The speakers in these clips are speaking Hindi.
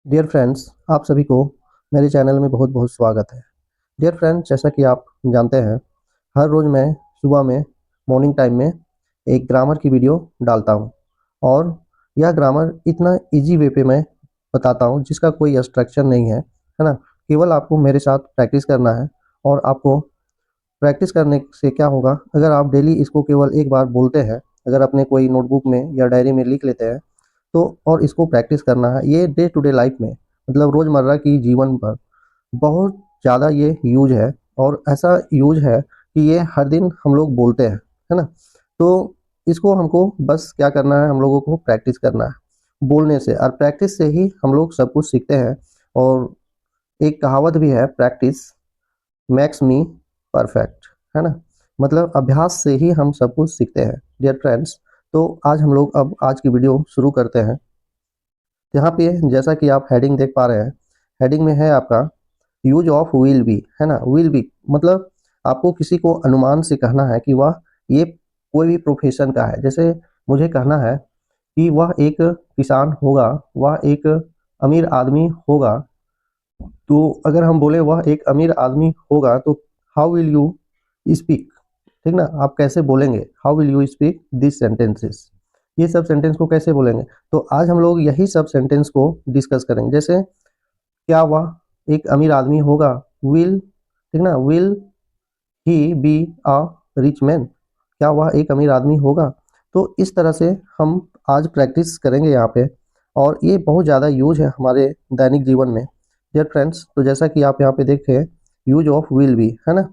डियर फ्रेंड्स, आप सभी को मेरे चैनल में बहुत बहुत स्वागत है। डियर फ्रेंड्स, जैसा कि आप जानते हैं, हर रोज़ मैं सुबह में मॉर्निंग टाइम में एक ग्रामर की वीडियो डालता हूं और यह ग्रामर इतना इजी वे पे मैं बताता हूं जिसका कोई इंस्ट्रक्शन नहीं है ना। केवल आपको मेरे साथ प्रैक्टिस करना है और आपको प्रैक्टिस करने से क्या होगा, अगर आप डेली इसको केवल एक बार बोलते हैं, अगर अपने कोई नोटबुक में या डायरी में लिख लेते हैं तो और इसको प्रैक्टिस करना है, ये डे टू डे लाइफ में मतलब रोज़मर्रा की जीवन पर बहुत ज़्यादा ये यूज है। और ऐसा यूज है कि ये हर दिन हम लोग बोलते हैं, है ना। तो इसको हमको बस क्या करना है, हम लोगों को प्रैक्टिस करना है बोलने से, और प्रैक्टिस से ही हम लोग सब कुछ सीखते हैं। और एक कहावत भी है, प्रैक्टिस मैक्स मी परफेक्ट, है ना। मतलब अभ्यास से ही हम सब कुछ सीखते हैं डियर फ्रेंड्स। तो आज हम लोग अब आज की वीडियो शुरू करते हैं। यहाँ पे जैसा कि आप हेडिंग देख पा रहे हैं, हेडिंग में है आपका यूज ऑफ विल बी, है ना। विल बी मतलब आपको किसी को अनुमान से कहना है कि वह ये कोई भी प्रोफेशन का है। जैसे मुझे कहना है कि वह एक किसान होगा, वह एक अमीर आदमी होगा। तो अगर हम बोले वह एक अमीर आदमी होगा तो हाउ विल यू स्पीक, ठीक ना, आप कैसे बोलेंगे, how will you speak this sentences, ये सब सेंटेंस को कैसे बोलेंगे। तो आज हम लोग यही सब सेंटेंस को डिस्कस करेंगे। जैसे क्या वह एक अमीर आदमी होगा, विल, ठीक ना, will he be a rich man, क्या वह एक अमीर आदमी होगा। तो इस तरह से हम आज प्रैक्टिस करेंगे यहाँ पे, और ये बहुत ज़्यादा यूज है हमारे दैनिक जीवन में डियर फ्रेंड्स। तो जैसा कि आप यहाँ पे देखें, यूज ऑफ विल बी, है ना।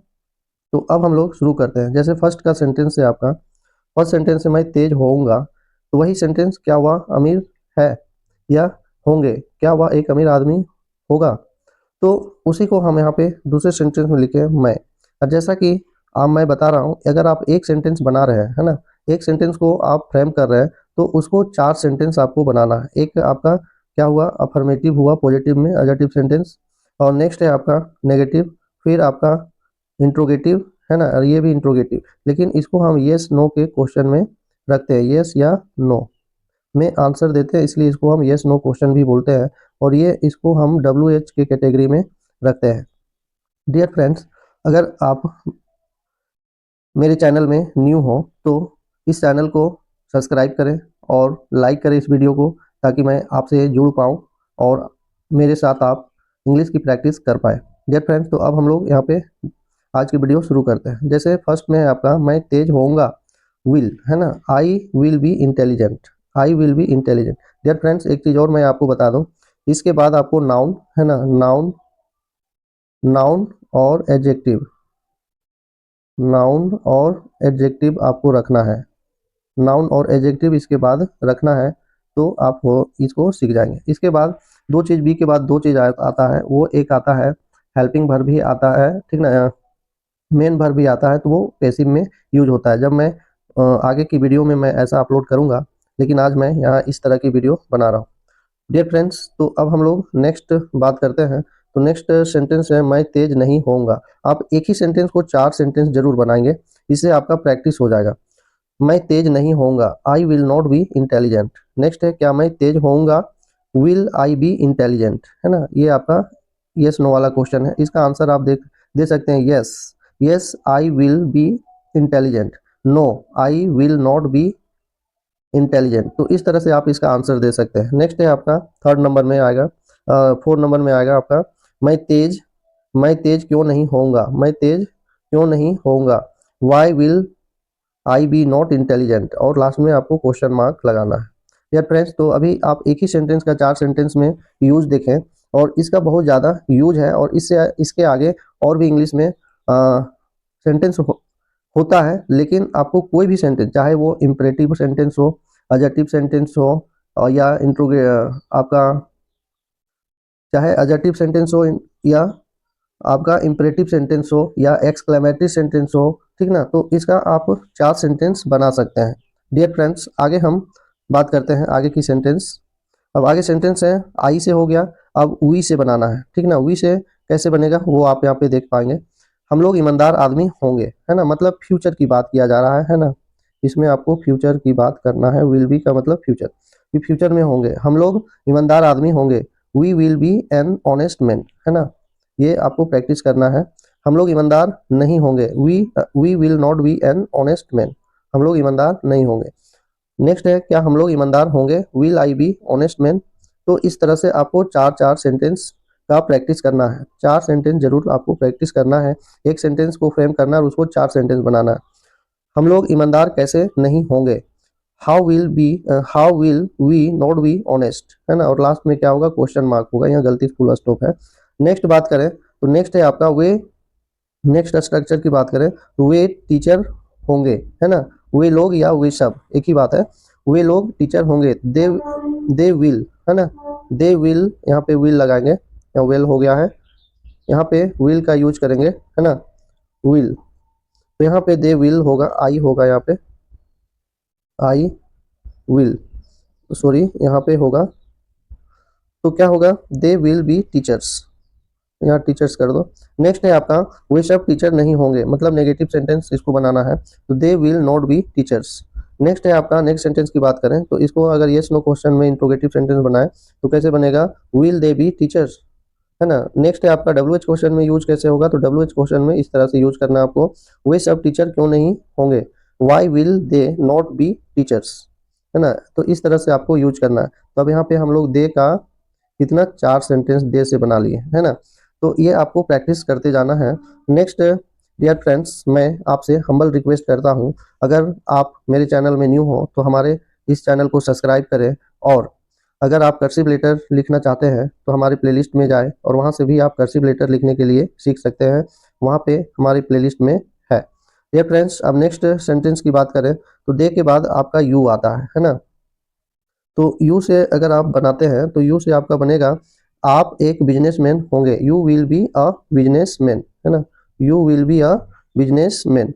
तो अब हम लोग शुरू करते हैं। जैसे फर्स्ट का सेंटेंस है आपका, फर्स्ट सेंटेंस है मैं तेज होऊंगा। तो वही सेंटेंस, क्या वह अमीर है या होंगे, क्या वह एक अमीर आदमी होगा। तो उसी को हम यहाँ पे दूसरे सेंटेंस में लिखे मैं। और जैसा कि अब मैं बता रहा हूँ, अगर आप एक सेंटेंस बना रहे हैं, है ना, एक सेंटेंस को आप फ्रेम कर रहे हैं तो उसको चार सेंटेंस आपको बनाना है। एक आपका क्या हुआ, अफर्मेटिव हुआ, पॉजिटिव में एडजेक्टिव सेंटेंस, और नेक्स्ट है आपका नेगेटिव, फिर आपका इंट्रोगेटिव, है ना, और ये भी इंट्रोगेटिव। लेकिन इसको हम येस नो के क्वेश्चन में रखते हैं, येस या नो में आंसर देते हैं, इसलिए इसको हम येस नो क्वेश्चन भी बोलते हैं। और ये इसको हम डब्ल्यू एच के कैटेगरी में रखते हैं डियर फ्रेंड्स। अगर आप मेरे चैनल में न्यू हो तो इस चैनल को सब्सक्राइब करें और लाइक करें इस वीडियो को, ताकि मैं आपसे जुड़ पाऊँ और मेरे साथ आप इंग्लिश की प्रैक्टिस कर पाए डियर फ्रेंड्स। तो अब हम लोग यहाँ पे आज की वीडियो शुरू करते हैं। जैसे फर्स्ट में है आपका मैं तेज होऊंगा, विल, है ना, I will be intelligent, I will be intelligent dear friends. एक चीज़ और मैं आपको बता दूं, इसके बाद आपको नाउन, है ना, नाउन, नाउन और एडजेक्टिव, नाउन और एडजेक्टिव आपको रखना है, नाउन और एडजेक्टिव इसके बाद रखना है। तो आप वो इसको सीख जाएंगे। इसके बाद दो चीज़, बी के बाद दो चीज़ आता है, वो एक आता है हेल्पिंग वर्ब भी आता है, ठीक ना, मेन वर्ब भी आता है। तो वो पैसिव में यूज होता है। जब मैं आगे की वीडियो में मैं ऐसा अपलोड करूंगा, लेकिन आज मैं यहाँ इस तरह की वीडियो बना रहा हूँ डियर फ्रेंड्स। तो अब हम लोग नेक्स्ट बात करते हैं। तो नेक्स्ट सेंटेंस है मैं तेज नहीं होऊंगा। आप एक ही सेंटेंस को चार सेंटेंस जरूर बनाएंगे, इससे आपका प्रैक्टिस हो जाएगा। मैं तेज नहीं होऊंगा, आई will not be intelligent. Next है क्या मैं तेज होऊंगा, विल आई बी इंटेलिजेंट, है ना। ये आपका यस नो वाला क्वेश्चन है। इसका आंसर आप दे सकते हैं yes, yes I will be intelligent, no I will not be intelligent. तो इस तरह से आप इसका आंसर दे सकते हैं। नेक्स्ट है आपका थर्ड नंबर में आएगा, फोर्थ नंबर में आएगा आपका मैं तेज, मैं तेज क्यों नहीं होऊंगा, मैं तेज क्यों नहीं होऊंगा, why will I be not intelligent. और लास्ट में आपको क्वेश्चन मार्क लगाना है यार फ्रेंड्स। तो अभी आप एक ही सेंटेंस का चार सेंटेंस में यूज देखें, और इसका बहुत ज़्यादा यूज है। और इससे इसके आगे और भी इंग्लिश में सेंटेंस होता है, लेकिन आपको कोई भी सेंटेंस, चाहे वो इम्परेटिव सेंटेंस हो, एडजेक्टिव सेंटेंस हो, और या इंट्रोगे आपका चाहे एडजेक्टिव सेंटेंस हो, या आपका इम्परेटिव सेंटेंस हो, या एक्सक्लेमेटरी सेंटेंस हो, ठीक ना, तो इसका आप चार सेंटेंस बना सकते हैं डियर फ्रेंड्स। आगे हम बात करते हैं आगे की सेंटेंस। अब आगे सेंटेंस है आई से हो गया, अब वी से बनाना है, ठीक ना। वी से कैसे बनेगा वो आप यहाँ पे देख पाएंगे। हम लोग ईमानदार आदमी होंगे, है ना, मतलब फ्यूचर की बात किया जा रहा है ना। इसमें आपको फ्यूचर की बात करना है, विल बी का मतलब फ्यूचर, कि फ्यूचर में होंगे हम लोग ईमानदार आदमी होंगे। We will be an honest man, है ना, ये आपको प्रैक्टिस करना है। हम लोग ईमानदार नहीं होंगे, we will not be an honest man, हम लोग ईमानदार नहीं होंगे। नेक्स्ट है, क्या हम लोग ईमानदार होंगे, will I be honest man. तो इस तरह से आपको चार चार सेंटेंस का प्रैक्टिस करना है, चार सेंटेंस जरूर आपको प्रैक्टिस करना है। एक सेंटेंस को फ्रेम करना है और उसको चार सेंटेंस बनाना है। हम लोग ईमानदार कैसे नहीं होंगे, how will we not be honest, है ना, और लास्ट में क्या होगा, क्वेश्चन मार्क होगा, यहाँ गलती फुल स्टॉप है। नेक्स्ट बात करें तो नेक्स्ट है आपका वे, नेक्स्ट स्ट्रक्चर की बात करें तो वे टीचर होंगे, है ना, वे लोग या वे सब एक ही बात है। वे लोग टीचर होंगे, दे विल, है ना, दे विल, यहाँ पे विल लगाएंगे, यहाँ वेल हो गया है, यहाँ पे विल का यूज करेंगे, है ना, विल, तो यहाँ पे दे विल होगा, आई होगा, यहाँ पे आई विल, सॉरी यहाँ पे होगा, तो क्या होगा, दे विल बी टीचर्स, यहाँ टीचर्स कर दो। नेक्स्ट है आपका वे सब टीचर नहीं होंगे, मतलब नेगेटिव सेंटेंस इसको बनाना है, तो they will not be teachers. Next है आपका नेक्स्ट सेंटेंस की बात करें तो इसको अगर यस नो क्वेश्चन में इंट्रोगेटिव सेंटेंस बनाए तो कैसे बनेगा, विल दे बी टीचर्स, है ना। नेक्स्ट है आपका डब्ल्यू एच क्वेश्चन में यूज कैसे होगा, तो डब्ल्यू एच क्वेश्चन में इस तरह से यूज करना है आपको, वे सब टीचर क्यों नहीं होंगे, why will they not be teachers, है ना, तो इस तरह से आपको यूज करना है। तो अब यहाँ पे हम लोग दे का कितना चार सेंटेंस दे से बना लिए, है ना, तो ये आपको प्रैक्टिस करते जाना है। नेक्स्ट डियर फ्रेंड्स, मैं आपसे हम्बल रिक्वेस्ट करता हूँ, अगर आप मेरे चैनल में न्यू हो तो हमारे इस चैनल को सब्सक्राइब करें, और अगर आप कर्सिव लेटर लिखना चाहते हैं तो हमारी प्लेलिस्ट में जाएं और वहां से भी आप कर्सिव लेटर लिखने के लिए सीख सकते हैं, वहां पे हमारी प्लेलिस्ट में है। डियर फ्रेंड्स, अब नेक्स्ट सेंटेंस की बात करें तो दे के बाद आपका यू आता है ना, तो यू से अगर आप बनाते हैं तो यू से आपका बनेगा, आप एक बिजनेसमैन होंगे, you will be a businessman, है ना, you will be a businessman.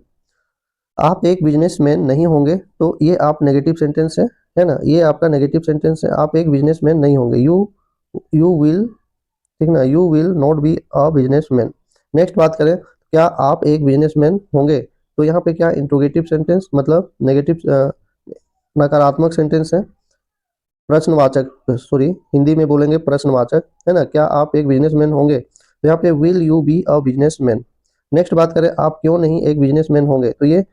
आप एक बिजनेसमैन नहीं होंगे, तो ये आप नेगेटिव सेंटेंस है ना, ये आपका नेगेटिव सेंटेंस है, आप एक बिजनेसमैन नहीं होंगे, यू विल, ठीक ना, you will not be a businessman. Next बात करें, क्या आप एक बिजनेसमैन होंगे, तो यहाँ पे क्या इंट्रोगेटिव सेंटेंस, मतलब नेगेटिव नकारात्मक सेंटेंस है, प्रश्नवाचक, सॉरी हिंदी में बोलेंगे प्रश्नवाचक, है ना, क्या आप एक बिजनेसमैन होंगे, तो यहाँ पे will you B a businessman. Next बात करें, आप क्यों नहीं एक बिजनेसमैन होंगे, तो ये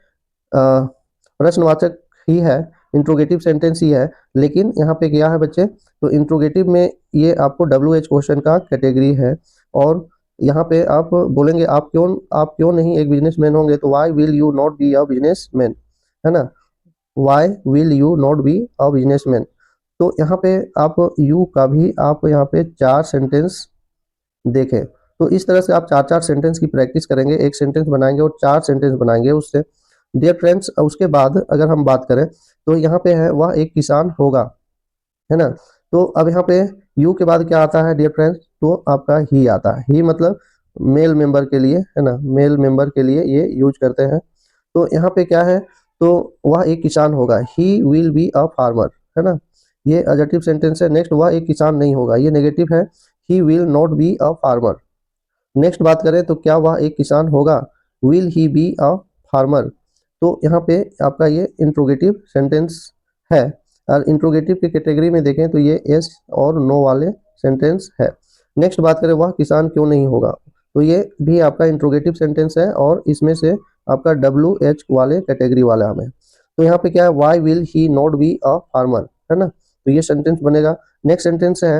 प्रश्नवाचक ही है, इंट्रोगेटिव सेंटेंस ही है, लेकिन यहाँ पे क्या है बच्चे, तो इंट्रोगेटिव में ये आपको डब्ल्यू एच क्वेश्चन का कैटेगरी है, और यहाँ पे आप बोलेंगे आप क्यों नहीं एक बिजनेसमैन होंगे, तो why will you not be a businessman, है ना, why will you not be a businessman. तो यहाँ पे आप यू का भी आप यहाँ पे चार सेंटेंस देखें, तो इस तरह से आप चार चार सेंटेंस की प्रैक्टिस करेंगे, एक सेंटेंस बनाएंगे और चार सेंटेंस बनाएंगे उससे। डियर फ्रेंड्स, उसके बाद अगर हम बात करें तो यहाँ पे है वह एक किसान होगा, है ना, तो अब यहाँ पे यू के बाद क्या आता है डियर फ्रेंड्स, तो आपका ही आता है, ही मतलब मेल मेंबर के लिए, है ना, मेल मेंबर के लिए ये यूज करते हैं। तो यहाँ पे क्या है, तो वह एक किसान होगा, he will be a farmer, है ना, ये एडजेक्टिव सेंटेंस है। नेक्स्ट, वह एक किसान नहीं होगा, ये नेगेटिव है, he will not be a farmer. Next बात करें तो क्या वह एक किसान होगा, will he B a farmer, तो यहाँ पे आपका ये इंट्रोगेटिव सेंटेंस है, और इंट्रोगेटिव की कैटेगरी में देखें तो ये यस और नो वाले सेंटेंस है। नेक्स्ट बात करें, वह किसान क्यों नहीं होगा, तो ये भी आपका इंट्रोगेटिव सेंटेंस है, और इसमें से आपका डब्ल्यू एच वाले कैटेगरी वाला हमें, तो यहाँ पे क्या है, why will he not be a farmer, है ना, तो ये सेंटेंस बनेगा। नेक्स्ट सेंटेंस है,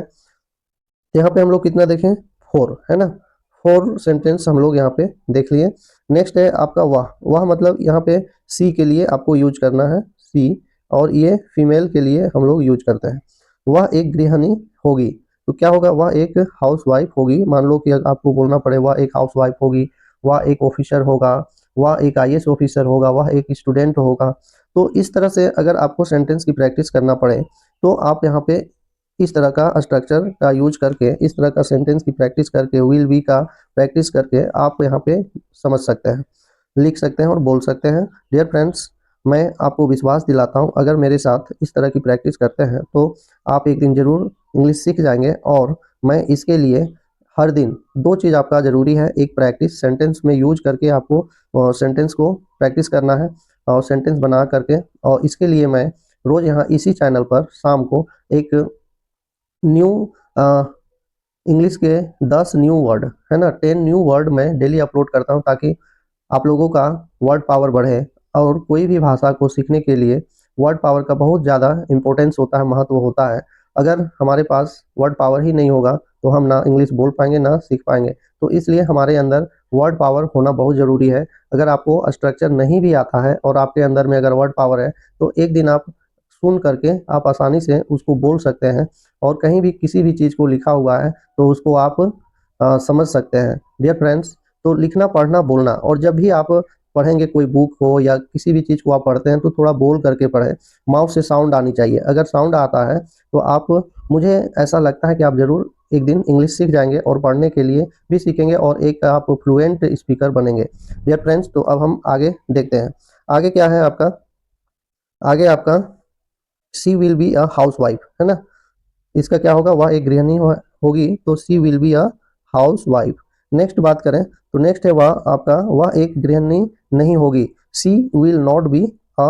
यहाँ पे हम लोग कितना देखें, फोर, है ना, फोर सेंटेंस हम लोग यहाँ पे देख लिए। नेक्स्ट है आपका वाह मतलब यहाँ पे सी के लिए आपको यूज करना है, सी, और ये फीमेल के लिए हम लोग यूज करते हैं। वह एक गृहिणी होगी, तो क्या होगा, वह एक हाउस वाइफ होगी, मान लो कि आपको बोलना पड़े वह एक हाउस वाइफ होगी, वह एक ऑफिसर होगा, वह एक आईएएस ऑफिसर होगा, वह एक स्टूडेंट होगा। तो इस तरह से अगर आपको सेंटेंस की प्रैक्टिस करना पड़े तो आप यहाँ पे इस तरह का स्ट्रक्चर का यूज करके, इस तरह का सेंटेंस की प्रैक्टिस करके, विल बी का प्रैक्टिस करके आप यहाँ पे समझ सकते हैं, लिख सकते हैं और बोल सकते हैं। डियर फ्रेंड्स, मैं आपको विश्वास दिलाता हूँ, अगर मेरे साथ इस तरह की प्रैक्टिस करते हैं तो आप एक दिन जरूर इंग्लिश सीख जाएंगे, और मैं इसके लिए हर दिन दो चीज़ आपका ज़रूरी है, एक प्रैक्टिस सेंटेंस में यूज करके आपको सेंटेंस को प्रैक्टिस करना है और सेंटेंस बना करके, और इसके लिए मैं रोज़ यहाँ इसी चैनल पर शाम को एक न्यू इंग्लिश के 10 न्यू वर्ड, है ना, 10 न्यू वर्ड मैं डेली अपलोड करता हूँ ताकि आप लोगों का वर्ड पावर बढ़े। और कोई भी भाषा को सीखने के लिए वर्ड पावर का बहुत ज़्यादा इम्पोर्टेंस होता है, महत्व होता है। अगर हमारे पास वर्ड पावर ही नहीं होगा तो हम ना इंग्लिश बोल पाएंगे ना सीख पाएंगे। तो इसलिए हमारे अंदर वर्ड पावर होना बहुत ज़रूरी है। अगर आपको स्ट्रक्चर नहीं भी आता है और आपके अंदर में अगर वर्ड पावर है तो एक दिन आप सुन करके आप आसानी से उसको बोल सकते हैं, और कहीं भी किसी भी चीज़ को लिखा हुआ है तो उसको आप समझ सकते हैं। डियर फ्रेंड्स, तो लिखना, पढ़ना, बोलना, और जब भी आप पढ़ेंगे कोई बुक हो या किसी भी चीज़ को आप पढ़ते हैं तो थोड़ा बोल करके पढ़ें। माउथ से साउंड आनी चाहिए। अगर साउंड आता है तो आप, मुझे ऐसा लगता है कि आप ज़रूर एक दिन इंग्लिश सीख जाएंगे और पढ़ने के लिए भी सीखेंगे और एक आप फ्लुएंट स्पीकर बनेंगे। डियर फ्रेंड्स, तो अब हम आगे देखते हैं। आगे क्या है आपका? आगे आपका she will be a house wife, है ना। इसका क्या होगा? वह एक गृहिणी होगी, तो she will be a house wife. Next बात करें तो नेक्स्ट है वह आपका, वह एक गृहिणी नहीं होगी, she will not be a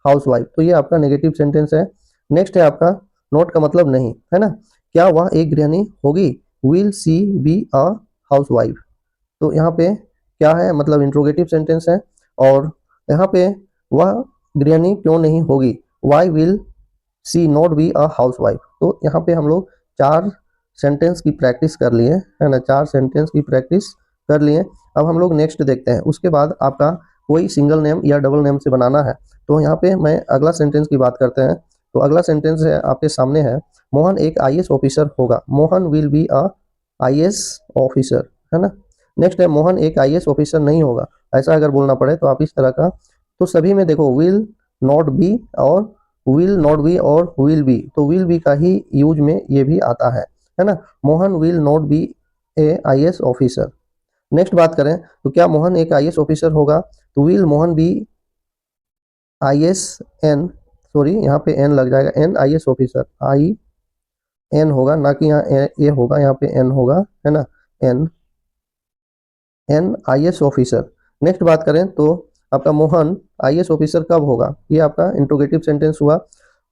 housewife. तो ये आपका नेगेटिव सेंटेंस है। नेक्स्ट है आपका नॉट का मतलब नहीं, है ना। क्या वह एक गृहिणी होगी? Will she be a housewife. तो यहाँ पे क्या है? मतलब इंट्रोगेटिव सेंटेंस है। और यहाँ पे वह गृहिणी क्यों नहीं होगी? Why will she not be a housewife. तो यहाँ पे हम लोग 4 सेंटेंस की प्रैक्टिस कर लिए, है ना, 4 सेंटेंस की प्रैक्टिस कर लिए। अब हम लोग नेक्स्ट देखते हैं। उसके बाद आपका कोई सिंगल नेम या डबल नेम से बनाना है। तो यहाँ पे मैं अगला सेंटेंस की बात करते हैं। तो अगला सेंटेंस है आपके सामने है, मोहन एक आईएएस ऑफिसर होगा। Mohan will be a IAS officer, है ना। नेक्स्ट है मोहन एक आईएएस ऑफिसर नहीं होगा। ऐसा अगर बोलना पड़े तो आप इस तरह का, तो सभी में देखो विल नॉट बी और विल नॉट बी और विल बी, तो विल बी का ही यूज में ये भी आता है ना। Mohan will not B A IAS officer. Next बात करें तो क्या मोहन एक आईएएस ऑफिसर होगा? तो will Mohan be IAS an, sorry यहाँ पे एन लग जाएगा, an IAS officer, I an होगा, ना कि यहाँ ए होगा, यहाँ पे एन होगा, है ना। An, an IAS officer. Next बात करें तो आपका मोहन आईएएस ऑफिसर कब होगा? ये आपका इंट्रोगेटिव सेंटेंस हुआ।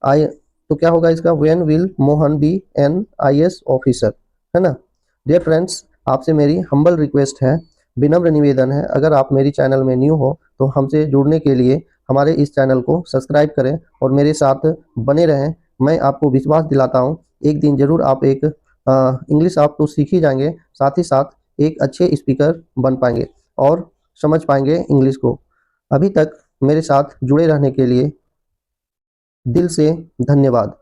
आई, तो क्या होगा इसका? When will Mohan be an IAS officer, है ना। डियर फ्रेंड्स, आपसे मेरी हम्बल रिक्वेस्ट है, विनम्र निवेदन है, अगर आप मेरी चैनल में न्यू हो तो हमसे जुड़ने के लिए हमारे इस चैनल को सब्सक्राइब करें और मेरे साथ बने रहें। मैं आपको विश्वास दिलाता हूँ एक दिन ज़रूर आप एक इंग्लिश आप तो सीख ही जाएंगे, साथ ही साथ एक अच्छे स्पीकर बन पाएंगे और समझ पाएंगे इंग्लिश को। अभी तक मेरे साथ जुड़े रहने के लिए दिल से धन्यवाद।